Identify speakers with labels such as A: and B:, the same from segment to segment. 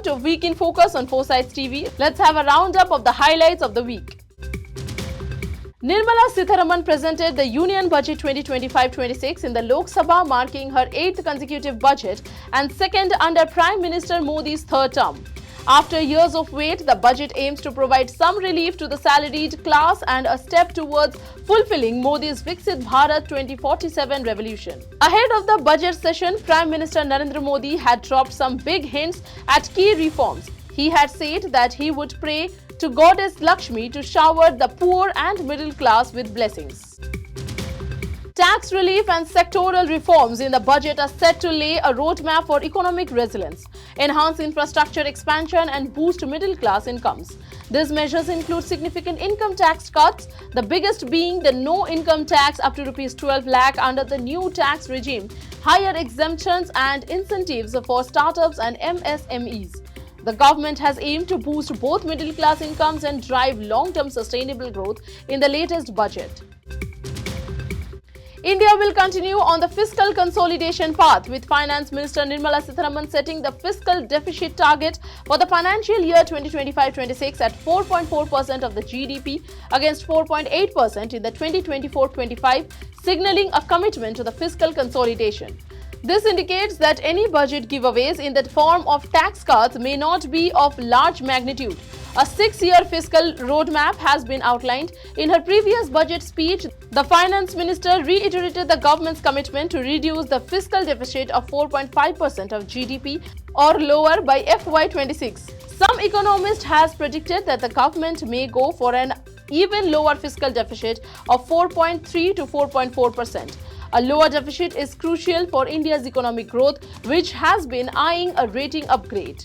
A: to Week in Focus on 4Sides TV. Let's have a roundup of the highlights of the week. Nirmala Sitharaman presented the Union Budget 2025-26 in the Lok Sabha, marking her 8th consecutive budget and second under Prime Minister Modi's third term. After years of wait, the budget aims to provide some relief to the salaried class and a step towards fulfilling Modi's Viksit Bharat 2047 revolution. Ahead of the budget session, Prime Minister Narendra Modi had dropped some big hints at key reforms. He had said that he would pray to Goddess Lakshmi to shower the poor and middle class with blessings. Tax relief and sectoral reforms in the budget are set to lay a roadmap for economic resilience, enhance infrastructure expansion and boost middle-class incomes. These measures include significant income tax cuts, the biggest being the no income tax up to Rs 12 lakh under the new tax regime, higher exemptions and incentives for startups and MSMEs. The government has aimed to boost both middle-class incomes and drive long-term sustainable growth in the latest budget. India will continue on the fiscal consolidation path, with Finance Minister Nirmala Sitharaman setting the fiscal deficit target for the financial year 2025-26 at 4.4% of the GDP against 4.8% in the 2024-25, signaling a commitment to the fiscal consolidation. This indicates that any budget giveaways in the form of tax cuts may not be of large magnitude. A 6-year fiscal roadmap has been outlined. In her previous budget speech, the finance minister reiterated the government's commitment to reduce the fiscal deficit of 4.5% of GDP or lower by FY26. Some economists have predicted that the government may go for an even lower fiscal deficit of 4.3 to 4.4%. A lower deficit is crucial for India's economic growth, which has been eyeing a rating upgrade.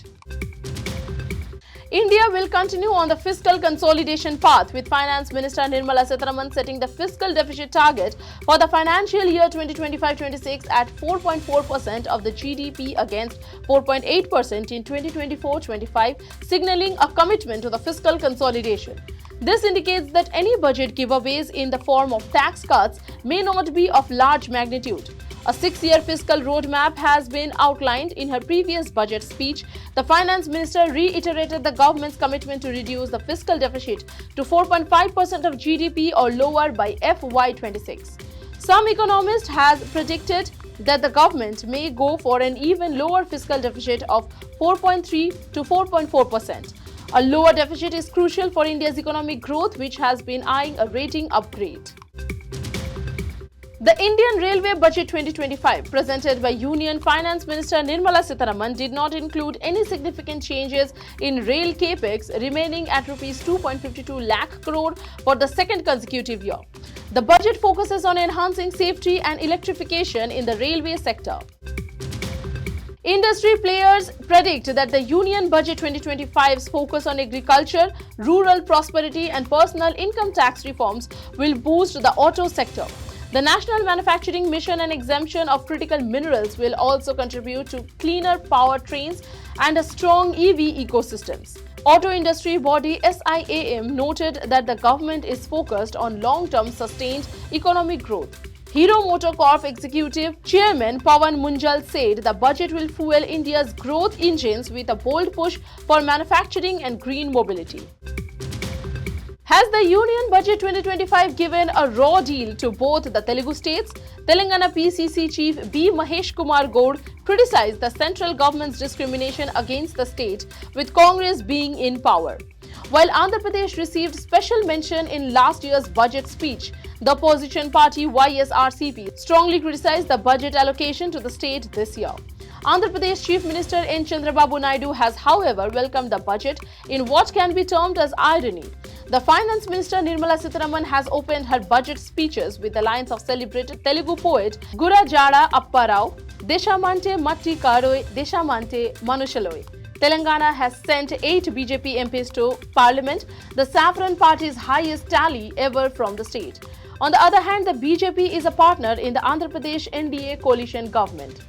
A: India will continue on the fiscal consolidation path, with Finance Minister Nirmala Sitharaman setting the fiscal deficit target for the financial year 2025-26 at 4.4% of the GDP against 4.8% in 2024-25, signaling a commitment to the fiscal consolidation. This indicates that any budget giveaways in the form of tax cuts may not be of large magnitude. A 6-year fiscal roadmap has been outlined. In her previous budget speech, the finance minister reiterated the government's commitment to reduce the fiscal deficit to 4.5% of GDP or lower by FY26. Some economists have predicted that the government may go for an even lower fiscal deficit of 4.3 to 4.4%. A lower deficit is crucial for India's economic growth, which has been eyeing a rating upgrade. The Indian Railway Budget 2025, presented by Union Finance Minister Nirmala Sitharaman, did not include any significant changes in rail capex, remaining at Rs 2.52 lakh crore for the second consecutive year. The budget focuses on enhancing safety and electrification in the railway sector. Industry players predict that the Union Budget 2025's focus on agriculture, rural prosperity and personal income tax reforms will boost the auto sector. The National Manufacturing Mission and exemption of critical minerals will also contribute to cleaner powertrains and a strong EV ecosystems. Auto industry body SIAM noted that the government is focused on long-term sustained economic growth. Hero MotoCorp Executive Chairman Pawan Munjal said the budget will fuel India's growth engines with a bold push for manufacturing and green mobility. Has the Union Budget 2025 given a raw deal to both the Telugu states? Telangana PCC Chief B. Mahesh Kumar Gaud criticized the central government's discrimination against the state, with Congress being in power. While Andhra Pradesh received special mention in last year's budget speech, the opposition party YSRCP strongly criticized the budget allocation to the state this year. Andhra Pradesh Chief Minister N. Chandrababu Naidu has, however, welcomed the budget in what can be termed as irony. The Finance Minister Nirmala Sitharaman has opened her budget speeches with the lines of celebrated Telugu poet Gurajada Apparao, Deshamante Matti Karoi, Deshamante Manushaloi. Telangana has sent 8 BJP MPs to Parliament, the Saffron Party's highest tally ever from the state. On the other hand, the BJP is a partner in the Andhra Pradesh NDA coalition government.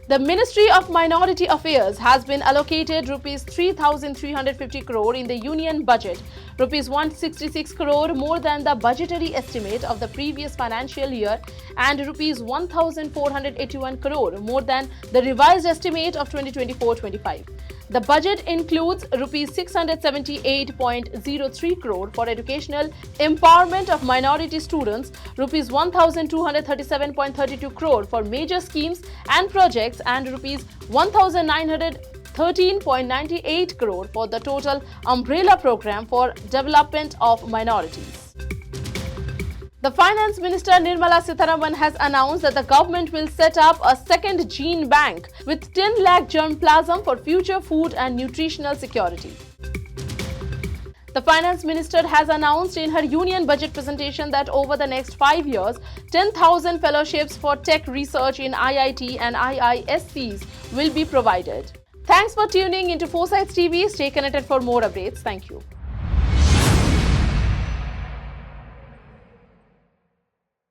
A: The Ministry of Minority Affairs has been allocated Rs 3,350 crore in the Union Budget rupees 166 crore more than the budgetary estimate of the previous financial year and rupees 1,481 crore more than the revised estimate of 2024-25. The budget includes rupees 678.03 crore for educational empowerment of minority students, rupees 1,237.32 crore for major schemes and projects, and rupees 1,913.98 crore for the total umbrella program for development of minorities. The Finance Minister Nirmala Sitharaman has announced that the government will set up a second gene bank with 10 lakh germplasm for future food and nutritional security. The Finance Minister has announced in her Union Budget presentation that over the next 5 years, 10,000 fellowships for tech research in IIT and IISCs will be provided. Thanks for tuning into 4Sides TV. Stay connected for more updates. Thank you.